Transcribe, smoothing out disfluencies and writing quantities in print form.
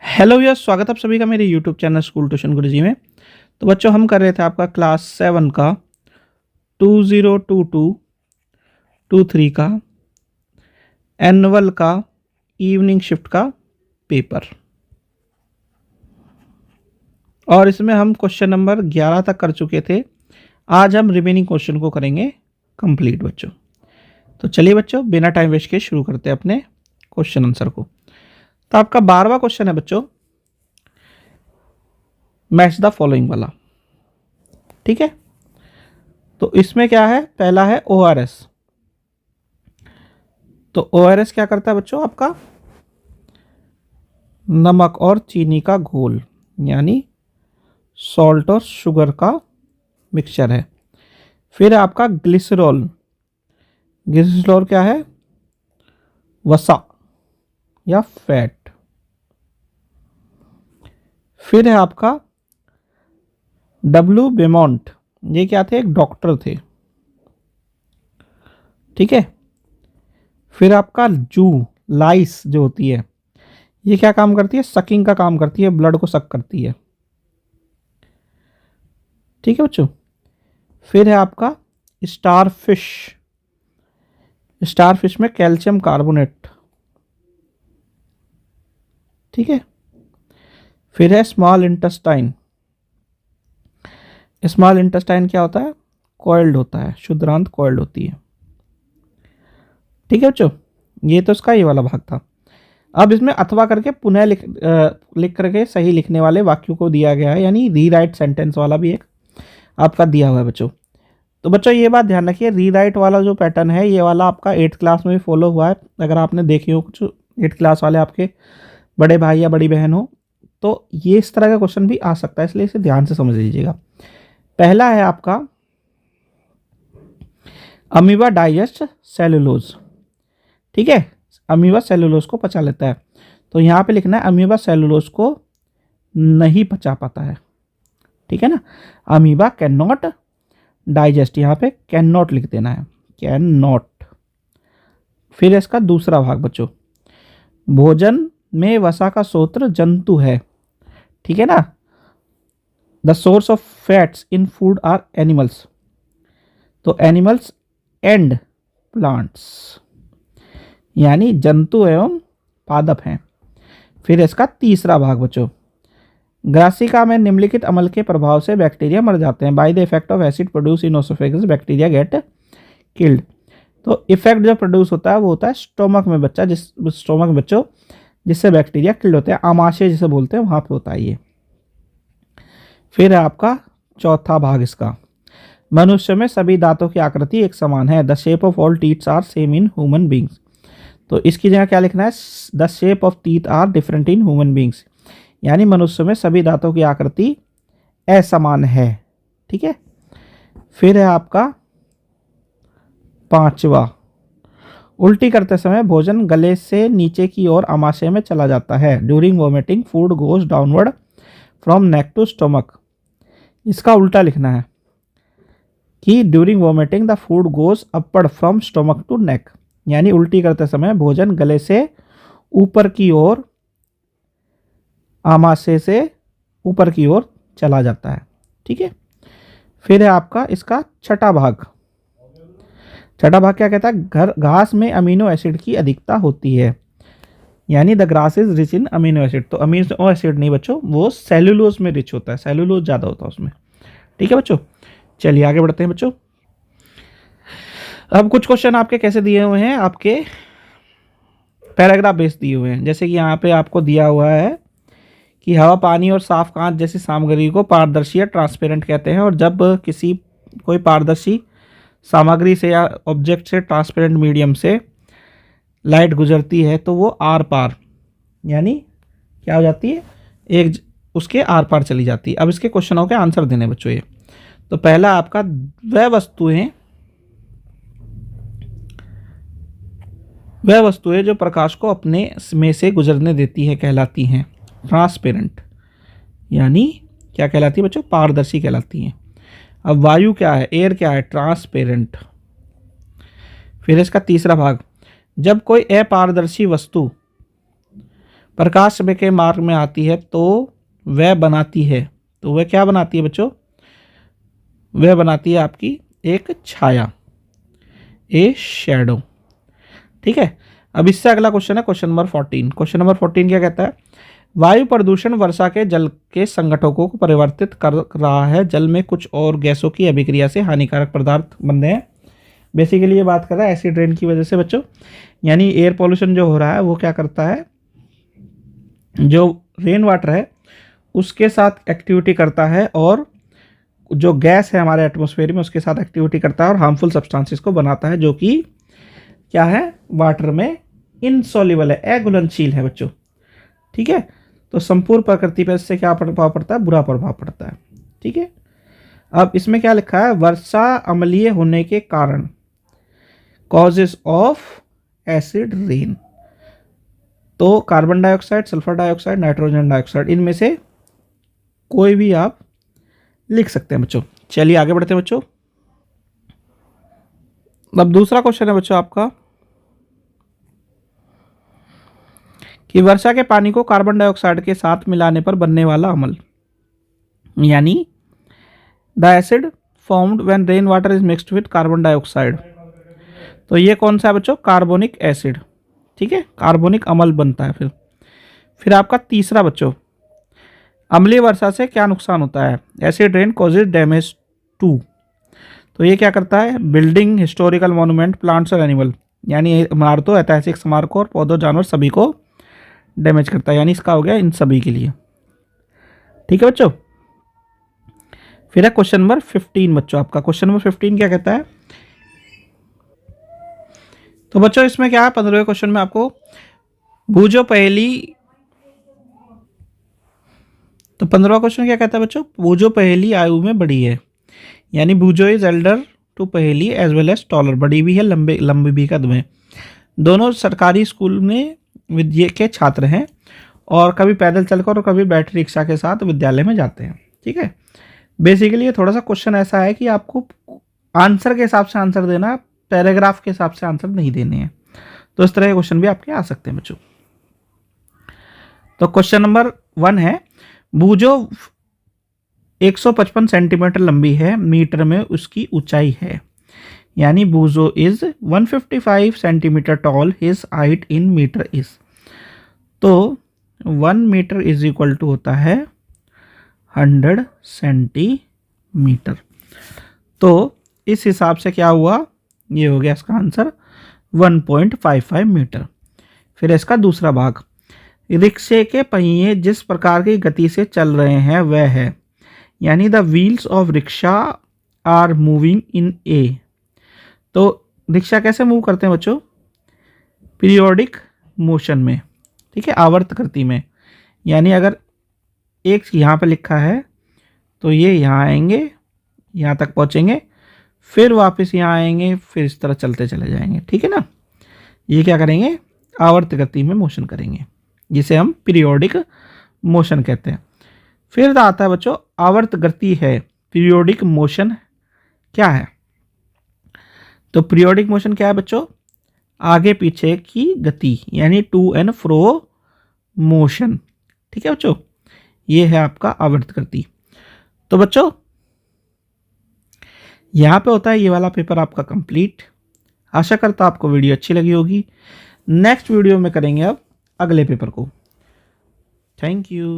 Hello भैया, स्वागत है आप सभी का मेरे यूट्यूब चैनल स्कूल ट्यूशन गुरुजी में। तो बच्चों, हम कर रहे थे आपका क्लास 7 का 2022-23 का एनुअल का इवनिंग शिफ्ट का पेपर, और इसमें हम क्वेश्चन नंबर 11 तक कर चुके थे। आज हम रिमेनिंग क्वेश्चन को करेंगे कंप्लीट बच्चों। तो चलिए बच्चों, बिना टाइम वेस्ट के शुरू करते हैं अपने क्वेश्चन आंसर को। तो आपका 12वां क्वेश्चन है बच्चों, मैच द फॉलोइंग वाला। ठीक है, तो इसमें क्या है, पहला है ORS। तो ORS क्या करता है बच्चों, आपका नमक और चीनी का घोल, यानी सॉल्ट और शुगर का मिक्सचर है। फिर आपका ग्लिसरॉल, ग्लिसरॉल क्या है, वसा या फैट। फिर है आपका W बेमोंट, ये क्या थे, एक डॉक्टर थे। ठीक है। फिर आपका जू, लाइस जो होती है, ये क्या काम करती है, सकिंग का काम करती है, ब्लड को सक करती है। ठीक है बच्चों। फिर है आपका स्टारफिश, स्टारफिश में कैल्शियम कार्बोनेट। ठीक है। फिर है स्मॉल इंटेस्टाइन, स्मॉल इंटेस्टाइन क्या होता है, कॉइल्ड होता है, शुद्रांत कॉइल्ड होती है। ठीक है बच्चों, ये तो इसका ये वाला भाग था। अब इसमें अथवा करके पुनः लिख करके सही लिखने वाले वाक्यों को दिया गया है, यानी रीराइट सेंटेंस वाला भी एक आपका दिया हुआ है बच्चों। तो बच्चों ये बात ध्यान रखिए, रीराइट वाला जो पैटर्न है, ये वाला आपका 8th क्लास में भी फॉलो हुआ है। अगर आपने देखी हो कुछ 8th क्लास वाले आपके बड़े भाई या बड़ी बहन हो, तो ये इस तरह का क्वेश्चन भी आ सकता है, इसलिए इसे ध्यान से समझ लीजिएगा। पहला है आपका अमीबा डाइजेस्ट सेलुलोज। ठीक है, अमीबा सेलुलोज को पचा लेता है। तो यहाँ पे लिखना है अमीबा सेलुलोज को नहीं पचा पाता है। ठीक है ना, अमीबा कैन नॉट डाइजेस्ट, यहाँ पे कैन नॉट लिख देना है, कैन नॉट। फिर इसका दूसरा भाग बच्चों, भोजन में वसा का स्रोत जंतु है। ठीक है ना, the source of fats in food are animals. तो एनिमल्स एंड प्लांट्स, यानी जंतु एवं पादप हैं। फिर इसका तीसरा भाग बच्चों, ग्रासिका में निम्नलिखित अमल के प्रभाव से बैक्टीरिया मर जाते हैं। By the effect of acid produce in oesophagus bacteria get killed. तो इफेक्ट जो प्रोड्यूस होता है वो होता है स्टोमक में बच्चा, स्टोमक में बच्चों, जिससे बैक्टीरिया किल्ड होते हैं, आमाशय जिसे बोलते हैं, वहां पे होता है ये। फिर है आपका चौथा भाग इसका, मनुष्य में सभी दांतों की आकृति एक समान है। The shape of all teeths are same in human beings. तो इसकी जगह क्या लिखना है, the shape of teeth are different in human beings, यानी मनुष्य में सभी दांतों की आकृति असमान है। ठीक है। फिर है आपका पांचवा, उल्टी करते समय भोजन गले से नीचे की ओर आमाशय में चला जाता है। During vomiting food goes downward from neck to stomach. इसका उल्टा लिखना है कि during vomiting the food goes upward from stomach to neck, यानी उल्टी करते समय भोजन गले से ऊपर की ओर, आमाशय से ऊपर की ओर चला जाता है। ठीक है। फिर है आपका इसका छठा भाग, छठा भाग क्या कहता है, घास में अमीनो एसिड की अधिकता होती है, यानी the grass is rich in amino acid. तो अमीनो एसिड नहीं बच्चों, वो सेलुलोज में रिच होता है, सेलुलोज ज़्यादा होता है उसमें। ठीक है बच्चों, चलिए आगे बढ़ते हैं बच्चों। अब कुछ क्वेश्चन आपके कैसे दिए हुए हैं, आपके पैराग्राफ बेस दिए हुए हैं। जैसे कि यहाँ पे आपको दिया हुआ है कि हवा, पानी और साफ कांच जैसी सामग्री को पारदर्शी या ट्रांसपेरेंट कहते हैं, और जब कोई पारदर्शी सामग्री से या ऑब्जेक्ट से ट्रांसपेरेंट मीडियम से लाइट गुजरती है तो वो आर पार, यानी क्या हो जाती है, एक उसके आर पार चली जाती है। अब इसके क्वेश्चनों के आंसर देने बच्चों ये। तो पहला आपका, वह वस्तुएं जो प्रकाश को अपने में से गुजरने देती है कहलाती हैं ट्रांसपेरेंट, यानी क्या कहलाती है बच्चों, पारदर्शी कहलाती हैं। अब वायु क्या है, एयर क्या है, ट्रांसपेरेंट। फिर इसका तीसरा भाग, जब कोई अपारदर्शी वस्तु प्रकाश समय के मार्ग में आती है तो वह बनाती है, तो वह क्या बनाती है बच्चों? वह बनाती है आपकी एक छाया, ए शैडो। ठीक है, अब इससे अगला क्वेश्चन है क्वेश्चन नंबर 14। क्वेश्चन नंबर 14 क्या कहता है? वायु प्रदूषण वर्षा के जल के संघटकों को परिवर्तित कर रहा है, जल में कुछ और गैसों की अभिक्रिया से हानिकारक पदार्थ बनते हैं। बेसिकली ये बात कर रहा है एसिड रेन की वजह से बच्चों, यानी एयर पॉल्यूशन जो हो रहा है वो क्या करता है, जो रेन वाटर है उसके साथ एक्टिविटी करता है और जो गैस है हमारे एटमॉस्फेयर में उसके साथ एक्टिविटी करता है और हार्मफुल सब्सटेंसेस को बनाता है, जो कि क्या है, वाटर में इनसॉल्युबल है, अघुलनशील है बच्चों। ठीक है, तो संपूर्ण प्रकृति पर इससे क्या प्रभाव पड़ता है? बुरा प्रभाव पड़ता है। ठीक है, अब इसमें क्या लिखा है? वर्षा अम्लीय होने के कारण, कॉजेस ऑफ एसिड रेन। तो carbon dioxide, sulphur dioxide, nitrogen dioxide, इनमें से कोई भी आप लिख सकते हैं बच्चों। चलिए आगे बढ़ते हैं बच्चों। अब दूसरा क्वेश्चन है बच्चों आपका कि वर्षा के पानी को कार्बन डाइऑक्साइड के साथ मिलाने पर बनने वाला अम्ल, यानी the acid formed when rain water is mixed with carbon dioxide. तो ये कौन सा है बच्चों? Carbonic acid. ठीक है, कार्बोनिक अम्ल बनता है। फिर आपका तीसरा बच्चों, अम्लीय वर्षा से क्या नुकसान होता है? Acid rain causes damage to. तो ये क्या करता है? बिल्डिंग, हिस्टोरिकल मॉन्यूमेंट, प्लांट्स और एनिमल, यानी इमारतों, ऐतिहासिक स्मारकों और पौधों, जानवर सभी को डैमेज करता है, यानी इसका हो गया इन सभी के लिए। ठीक है बच्चों, फिर है क्वेश्चन नंबर 15 बच्चों आपका। क्वेश्चन नंबर 15 क्या कहता है? तो बच्चों इसमें क्या है, 15वें क्वेश्चन में आपको बूझो पहेली, तो 15वां क्वेश्चन क्या कहता है बच्चों? बूझो पहेली आयु में बड़ी है, यानी बूझो इज एल्डर टू पहेली एज वेल एज टॉलर, बड़ी भी है लंबी भी कद में। दोनों सरकारी स्कूल में विद्या के छात्र हैं और कभी पैदल चलकर और कभी बैटरी रिक्शा के साथ विद्यालय में जाते हैं। ठीक है, बेसिकली ये थोड़ा सा क्वेश्चन ऐसा है कि आपको आंसर के हिसाब से आंसर देना, पैराग्राफ के हिसाब से आंसर नहीं देने हैं। तो इस तरह के क्वेश्चन भी आपके आ सकते हैं बच्चों। तो क्वेश्चन नंबर 1 है, बूझो 155 सेंटीमीटर लंबी है, मीटर में उसकी ऊंचाई है, यानी Bujho is 155 centimetre tall, his height in metre is. तो 1 मीटर इज इक्वल टू होता है 100 सेंटीमीटर। तो इस हिसाब से क्या हुआ, ये हो गया इसका आंसर 1.55 मीटर। फिर इसका दूसरा भाग, रिक्शे के पहिए जिस प्रकार की गति से चल रहे हैं वह है, यानी the wheels of rickshaw are moving in a. तो रिक्शा कैसे मूव करते हैं बच्चों? पीरियोडिक मोशन में। ठीक है, आवर्त गति में, यानी अगर एक यहाँ पे लिखा है तो ये यहाँ आएंगे, यहाँ तक पहुँचेंगे, फिर वापस यहाँ आएंगे, फिर इस तरह चलते चले जाएंगे। ठीक है ना, ये क्या करेंगे? आवर्त गति में मोशन करेंगे, जिसे हम पीरियोडिक मोशन कहते हैं। फिर आता है बच्चों आवर्त गति है, पीरियोडिक मोशन क्या है? तो पीरियोडिक मोशन क्या है बच्चों? आगे पीछे की गति, यानी टू एंड फ्रो मोशन। ठीक है बच्चों, ये है आपका आवर्त गति। तो बच्चों यहाँ पे होता है ये वाला पेपर आपका कंप्लीट। आशा करता आपको वीडियो अच्छी लगी होगी। नेक्स्ट वीडियो में करेंगे अब अगले पेपर को। Thank you.